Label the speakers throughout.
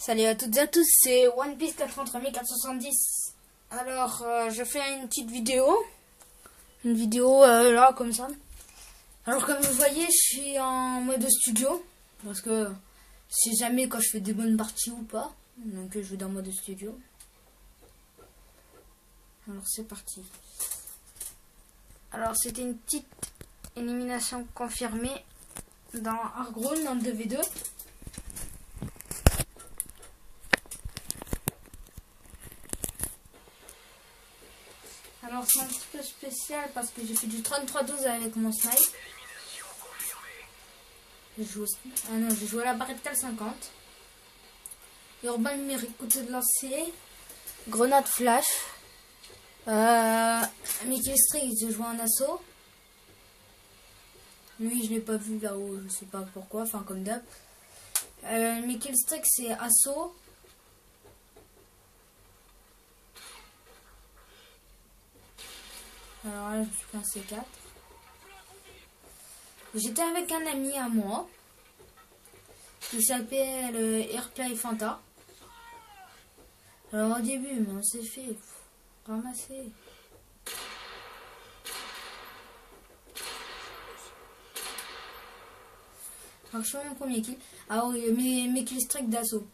Speaker 1: Salut à toutes et à tous, c'est One Piece 43470. Alors, je fais une petite vidéo. Une vidéo là, comme ça. Alors, comme vous voyez, je suis en mode studio. Parce que je sais jamais quand je fais des bonnes parties ou pas. Donc, je vais dans mode studio. Alors, c'est parti. Alors, c'était une petite élimination confirmée dans Argrone, dans le 2v2. Alors c'est un petit peu spécial parce que j'ai fait du 33-12 avec mon snipe. J'ai joué à la barrette Cal 50. Urban numérique, côté de lancer. Grenade flash. Mickey Strick, j'ai joué en assaut. Lui, je l'ai pas vu là-haut, je sais pas pourquoi, enfin comme d'hab. Mickey Strick, c'est assaut. Alors là, je suis qu'un C4. J'étais avec un ami à moi qui s'appelle Airplay Fanta. Alors au début, mais on s'est fait ramasser. Alors je fais mon premier kill. Ah oui, mes kills strict d'assaut.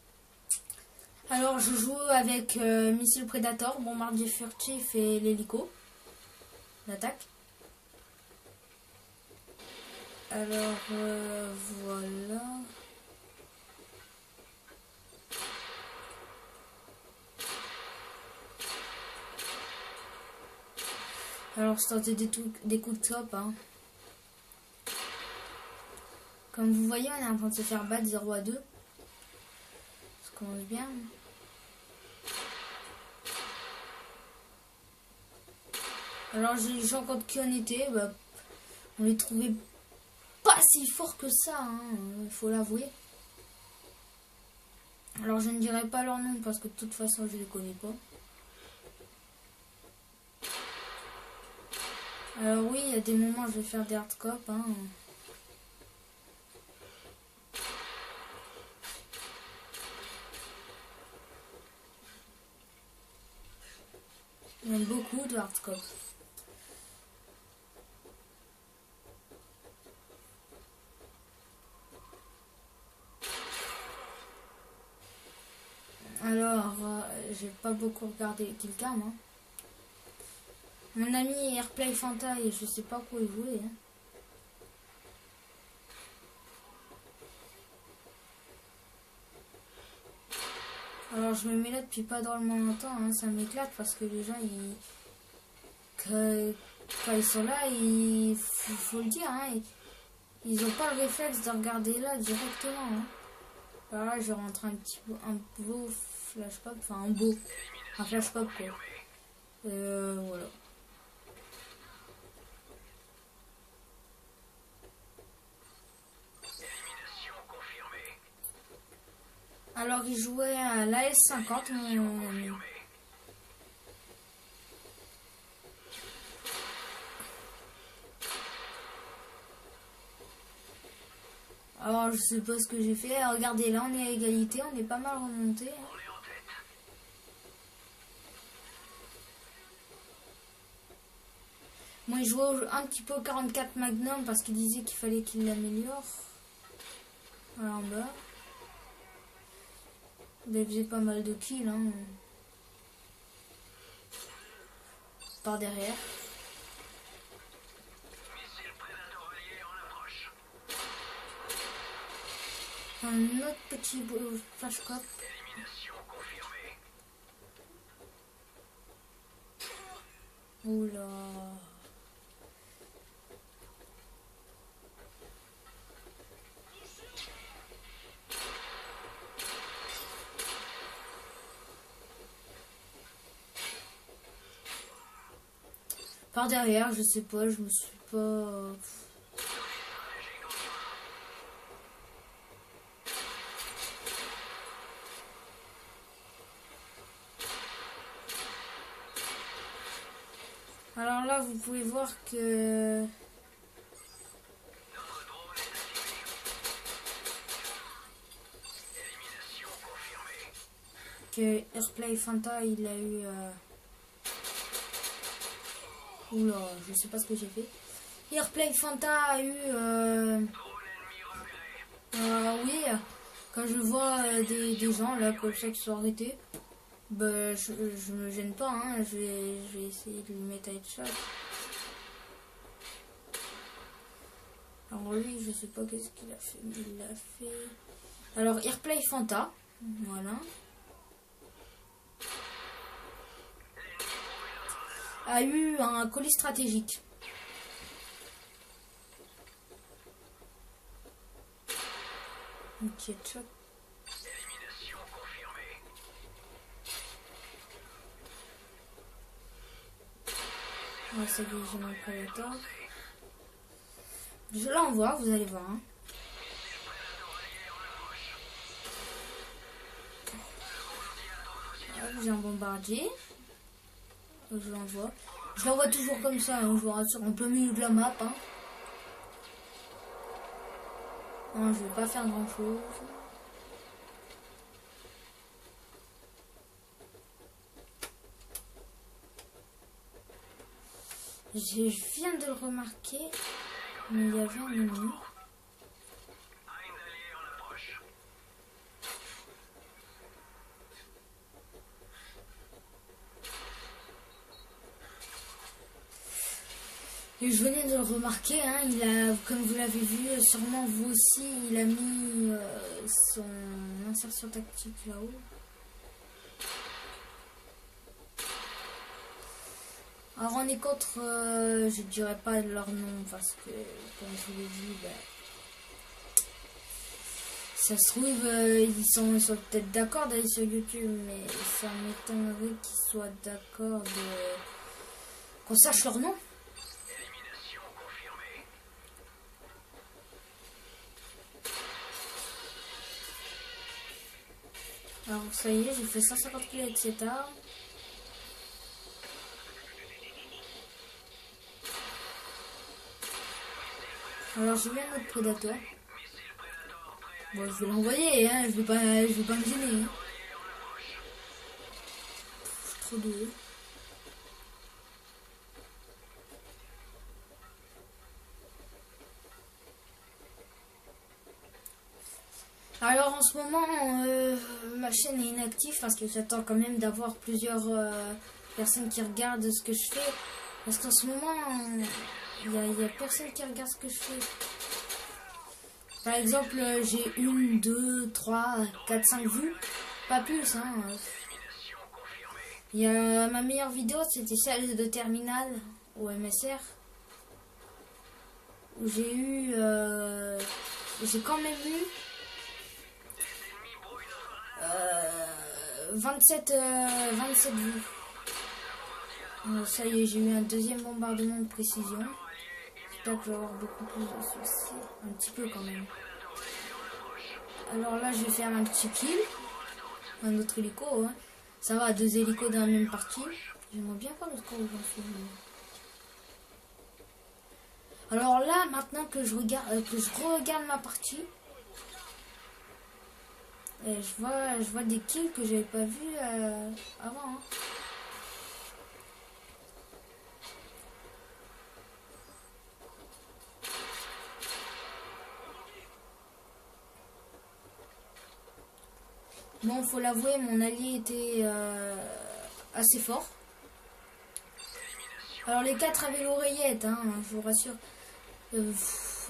Speaker 1: Alors je joue avec Missile Predator, Bombardier Furtif et l'hélico. L'attaque. Alors voilà. Alors je tentais des coups de top. Hein. Comme vous voyez, on est en train de se faire battre 0-2. Ça commence bien. Alors les gens contre qui on était, on les trouvait pas si forts que ça, hein, faut l'avouer. Alors je ne dirai pas leur nom parce que de toute façon je les connais pas. Alors oui, il y a des moments je vais faire des hardcop. Hein. Il y a beaucoup de hardcop. Alors, j'ai pas beaucoup regardé Killcam. Hein. Mon ami Airplay Fanta, et je sais pas quoi il jouait. Hein. Alors, je me mets là depuis pas drôlement longtemps. Hein. Ça m'éclate parce que les gens, quand ils sont là, il faut le dire, hein, ils ont pas le réflexe de regarder là directement. Hein. Alors là, je rentre un beau flash pop, enfin un flash pop quoi. Voilà. Alors il jouait à l'AS50, mon ami. Alors je sais pas ce que j'ai fait. Regardez, là on est à égalité, on est pas mal remonté. Moi il jouait un petit peu au 44 Magnum parce qu'il disait qu'il fallait qu'il l'améliore. Voilà en bas. Il faisait pas mal de kills. Hein. Par derrière. Un autre petit flash cop. Oula. Par derrière, je sais pas, je me suis pas... Alors là, vous pouvez voir que... que Airplay Fanta il a eu oula, je sais pas ce que j'ai fait. Airplay Fanta a eu oui, quand je vois des gens là comme ça qui sont arrêtés, bah, je me gêne pas, hein, je vais essayer de lui mettre à headshot. Alors lui, je sais pas qu'est-ce qu'il a fait, mais il l'a fait. Alors Airplay Fanta, voilà. A eu un colis stratégique. Un petit headshot.
Speaker 2: Élimination confirmée.
Speaker 1: Ouais, ça y est, j'ai mon prédateur. Je l'envoie, vous allez voir. Hein. J'ai un bombardier. Je l'envoie. Je l'envoie toujours comme ça, hein, je vous rassure, en plein milieu de la map. Hein. Non, je vais pas faire grand chose. Je viens de le remarquer, mais il y avait un ennemi. Et je venais de le remarquer, hein, il a, comme vous l'avez vu, sûrement vous aussi, il a mis son insertion tactique là-haut. Alors on est contre, je dirais pas leur nom parce que, comme je vous l'ai dit, bah, ça se trouve, ils sont peut-être d'accord d'aller sur YouTube, mais ça m'étonnerait qu'ils soient d'accord qu'on sache leur nom. Alors ça y est, j'ai fait 150 kills avec cette arme. Alors j'ai vu un autre prédateur. Bon, je vais l'envoyer, hein, je vais pas me gêner. Hein. Je suis trop doué. Alors en ce moment, ma chaîne est inactive parce que j'attends quand même d'avoir plusieurs personnes qui regardent ce que je fais. Parce qu'en ce moment, il y a personne qui regarde ce que je fais. Par exemple, j'ai 1, 2, 3, 4, 5 vues. Pas plus, hein. Il y a ma meilleure vidéo, c'était celle de Terminal au MSR. Où j'ai eu... j'ai quand même eu... 27 vues. Ça y est, j'ai eu un deuxième bombardement de précision. J'espère que je vais avoir beaucoup plus de soucis. Un petit peu quand même. Alors là, je vais faire un petit kill. Un autre hélico. Hein. Ça va, 2 hélicos dans la même partie. J'aimerais bien voir le score où j'en suis. Alors là, maintenant que je regarde ma partie, et je vois des kills que j'avais pas vu avant. Hein. Bon, faut l'avouer, mon allié était assez fort. Alors les 4 avaient l'oreillette, hein, je vous rassure.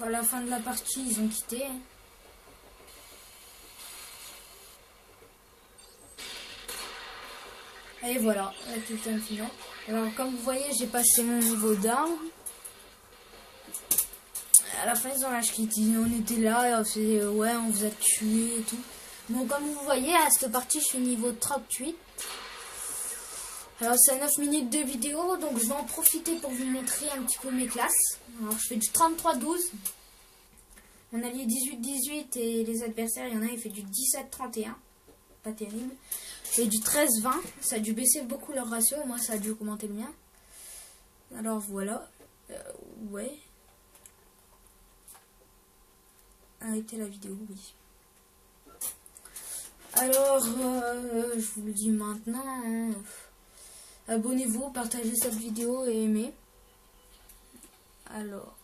Speaker 1: À la fin de la partie, ils ont quitté. Hein. Et voilà, la capitaine finale. Alors comme vous voyez, j'ai passé mon niveau d'arme. À la fin, ils ont lâché quitte. On était là, ouais, on vous a tué et tout. Bon, comme vous voyez, à cette partie, je suis niveau 38. Alors, c'est 9 minutes de vidéo, donc je vais en profiter pour vous montrer un petit peu mes classes. Alors, je fais du 33-12. On a les 18-18 et les adversaires, il y en a, il fait du 17-31. Pas terrible. Je fais du 13-20. Ça a dû baisser beaucoup leur ratio. Moi, ça a dû augmenter le mien. Alors, voilà. Ouais. Arrêtez la vidéo, oui. Alors, je vous le dis maintenant, hein. Abonnez-vous, partagez cette vidéo et aimez. Alors,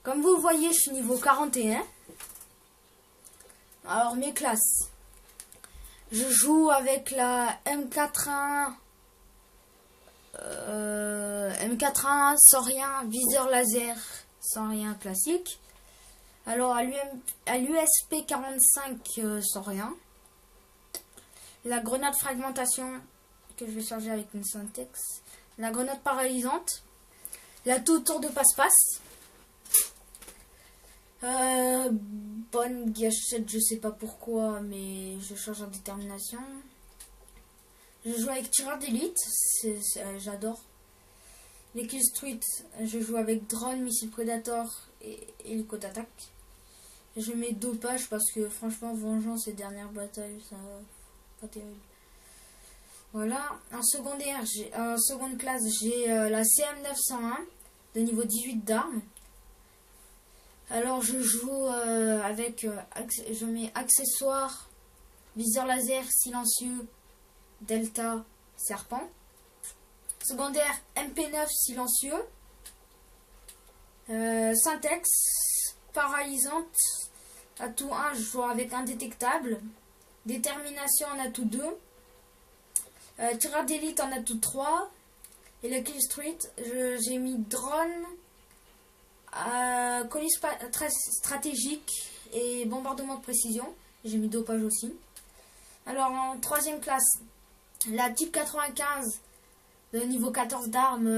Speaker 1: comme vous le voyez, je suis niveau 41. Alors, mes classes. Je joue avec la M4A1, M4A1 sans rien, viseur laser sans rien classique. Alors, à l'USP 45 sans rien. La grenade fragmentation que je vais charger avec une syntaxe. La grenade paralysante. La tour de passe-passe. Bonne gâchette, je sais pas pourquoi, mais je change en détermination. Je joue avec tireur d'élite, j'adore. Les Kill Street, je joue avec drone, missile Predator et hélico d'attaque. Je mets dopage parce que franchement, vengeance et dernière bataille, ça pas terrible. Voilà. En secondaire, en seconde classe, j'ai la CM901 de niveau 18 d'armes. Alors je joue avec, je mets accessoires, viseur laser, silencieux, delta, serpent. Secondaire, MP9 silencieux. Syntax, paralysante. Atout 1, je joue avec indétectable. Détermination en atout 2. Tireur d'élite en atout 3. Et le Kill Street, j'ai mis drone, colis stratégique et bombardement de précision. J'ai mis dopage aussi. Alors en troisième classe, la type 95 de niveau 14 d'armes,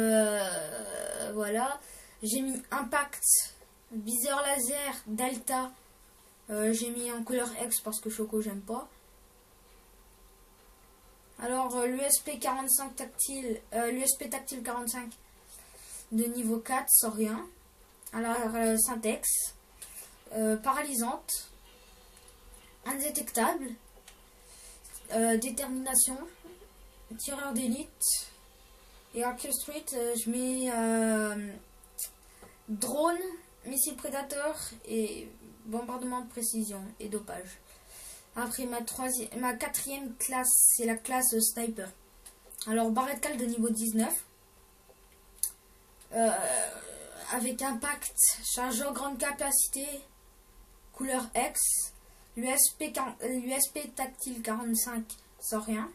Speaker 1: voilà. J'ai mis impact, viseur laser, delta. J'ai mis en couleur X parce que Choco j'aime pas. Alors l'USP 45 tactile, l'USP tactile 45 de niveau 4 sans rien. Alors syntax, paralysante, indétectable, détermination, tireur d'élite. Et en Kill Street, je mets drone, missile prédateur et bombardement de précision et dopage. Après ma quatrième classe, c'est la classe sniper. Alors barrette cal de niveau 19. Avec impact, chargeur grande capacité, couleur X, l'USP tactile 45 sans rien.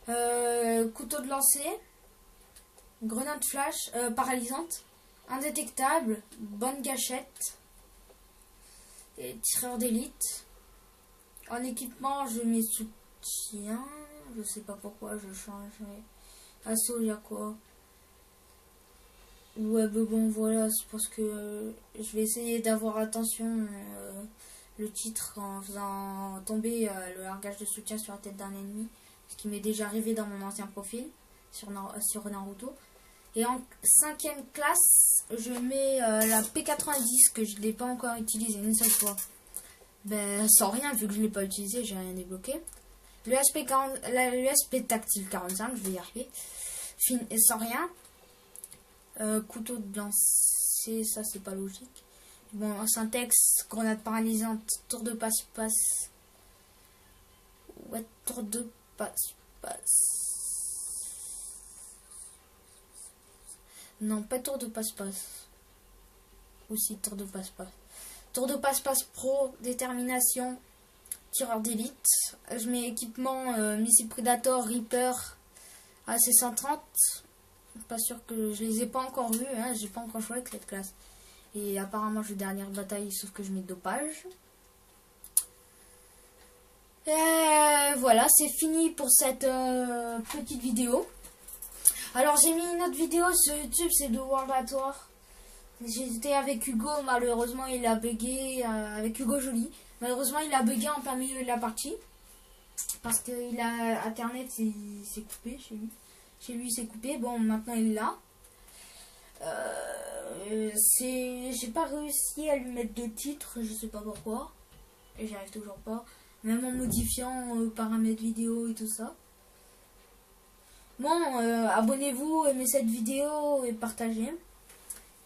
Speaker 1: Couteau de lancer, grenade flash, paralysante, indétectable, bonne gâchette et tireur d'élite. En équipement, je mets soutien, je sais pas pourquoi je changerai. Assaut, il y a quoi? Ouais, mais bon, voilà, c'est parce que je vais essayer d'avoir attention le titre en faisant tomber le largage de soutien sur la tête d'un ennemi, ce qui m'est déjà arrivé dans mon ancien profil sur Naruto. Et en cinquième classe, je mets la P90 que je ne l'ai pas encore utilisée une seule fois. Ben, sans rien, vu que je ne l'ai pas utilisé, j'ai rien débloqué. L'USP tactile 45, je vais y arriver. Sans rien. Couteau de lancer, ça c'est pas logique. Bon, syntax, grenade paralysante, tour de passe-passe. Ouais, tour de passe-passe. Non, pas tour de passe-passe. Aussi tour de passe-passe. Tour de passe-passe pro, détermination, tireur d'élite. Je mets équipement missile Predator, Reaper, AC-130. Pas sûr que je les ai pas encore vus, hein, j'ai pas encore joué avec cette classe. Et apparemment je joue dernière bataille, sauf que je mets dopage. Et voilà, c'est fini pour cette petite vidéo. Alors j'ai mis une autre vidéo sur YouTube, c'est de World at War. J'étais avec Hugo, malheureusement il a bugué, avec Hugo Joly. Malheureusement il a bugué en plein milieu de la partie. Parce que il a internet, c'est coupé chez lui. Chez lui c'est coupé, bon maintenant il l'a. J'ai pas réussi à lui mettre de titre, je sais pas pourquoi. Et j'y arrive toujours pas. Même en modifiant paramètres vidéo et tout ça. Bon, abonnez-vous, aimez cette vidéo et partagez.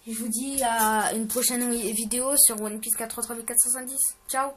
Speaker 1: Et je vous dis à une prochaine vidéo sur One Piece 43470. Ciao!